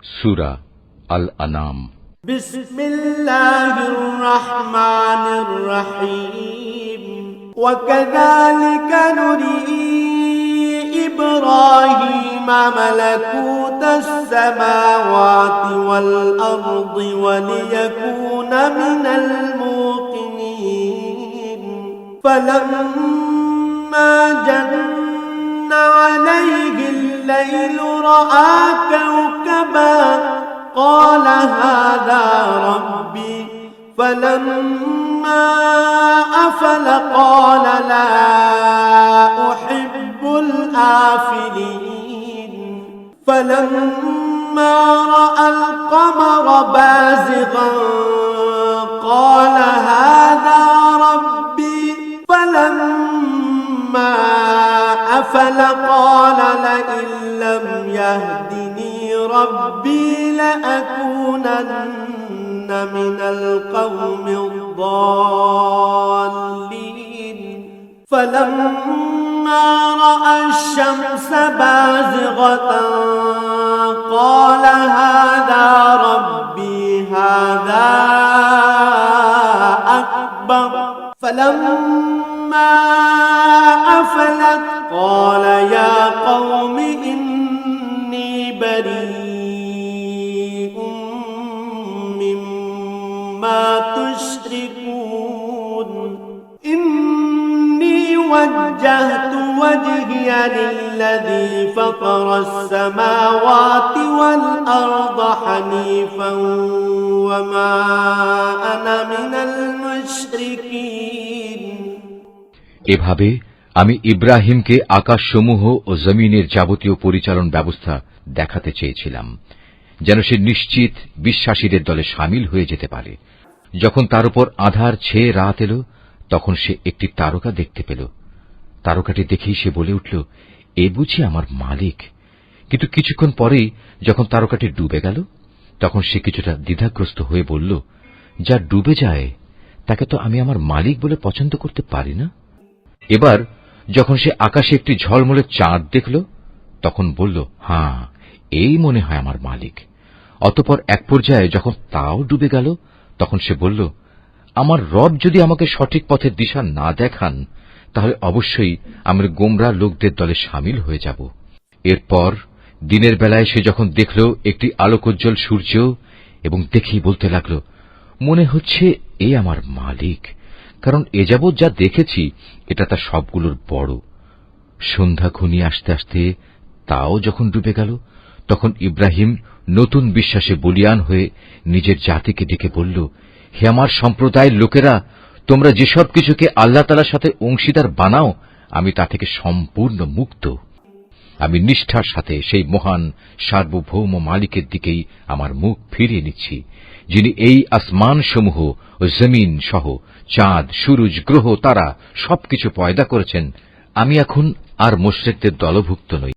সূরা আল আনাম। বিসমিল্লাহির রহমানির রহিম। ওয়াকাযালিকা নুরি ইব্রাহিমা মালাকুতাস সামাওয়াতি ওয়াল আরদি ওয়ালিয়াকুনা মিনাল মুকিনিন। ফালাম্মা জান্না আলাইহিল লাইলু রাআ কাওকাবান قال هذا ربي فلما أفل قال لا أحب الآفلين فلما رأى القمر بازغا قال هذا ربي فلما أفل قال لئن لم يهدني ربي لأكونن من القوم الضالين فلما رأى الشمس بازغة قال هذا ربي هذا أكبر فلما أفلت قال يا قوم إني بريء مما تشركون إني وجهت وجهي للذي فطر السماوات والأرض حنيفا وما أنا من المشركين। এভাবে আমি ইব্রাহিমকে আকাশসমূহ ও জমিনের যাবতীয় পরিচালন ব্যবস্থা দেখাতে চেয়েছিলাম, যেন সে নিশ্চিত বিশ্বাসীদের দলে সামিল হয়ে যেতে পারে। যখন তার উপর আঁধার ছেয়ে রাত এল, তখন সে একটি তারকা দেখতে পেল। তারকাটি দেখেই সে বলে উঠল, এ বুঝি আমার মালিক। কিন্তু কিছুক্ষণ পরেই যখন তারকাটি ডুবে গেল, তখন সে কিছুটা দ্বিধাগ্রস্ত হয়ে বলল, যা ডুবে যায় তাকে তো আমি আমার মালিক বলে পছন্দ করতে পারি না। এবার যখন সে আকাশে একটি ঝলমলে চাঁদ দেখল, তখন বলল, হ্যাঁ, এই মনে হয় আমার মালিক। অতঃপর এক পর্যায়ে যখন তাও ডুবে গেল, তখন সে বলল, আমার রব যদি আমাকে সঠিক পথের দিশা না দেখান, তাহলে অবশ্যই আমরা গোমরা লোকদের দলে সামিল হয়ে যাব। এরপর দিনের বেলায় সে যখন দেখল একটি আলোকোজ্জ্বল সূর্য, এবং দেখেই বলতে লাগল, মনে হচ্ছে এ আমার মালিক, কারণ এ যাবৎ যা দেখেছি এটা তার সবগুলোর বড়। সন্ধ্যা ঘনিয়ে আসতে আসতে তাও যখন ডুবে গেল, তখন ইব্রাহিম নতুন বিশ্বাসে বলীয়ান হয়ে নিজের জাতিকে ডেকে বলল, হে আমার সম্প্রদায়ের লোকেরা, তোমরা যেসব কিছুকে আল্লাহ তাআলার সাথে অংশীদার বানাও, আমি তা থেকে সম্পূর্ণ মুক্ত। আমি নিষ্ঠার সাথে সেই মহান সার্বভৌম মালিকের দিকেই আমার মুখ ফিরিয়ে নিচ্ছি, যিনি এই আসমানসমূহ ও জমিন সহ চাঁদ, সূরজ, গ্রহ, তারা সবকিছু পয়দা করেছেন। আমি এখন আর মুশরিকদের দলভুক্ত নই।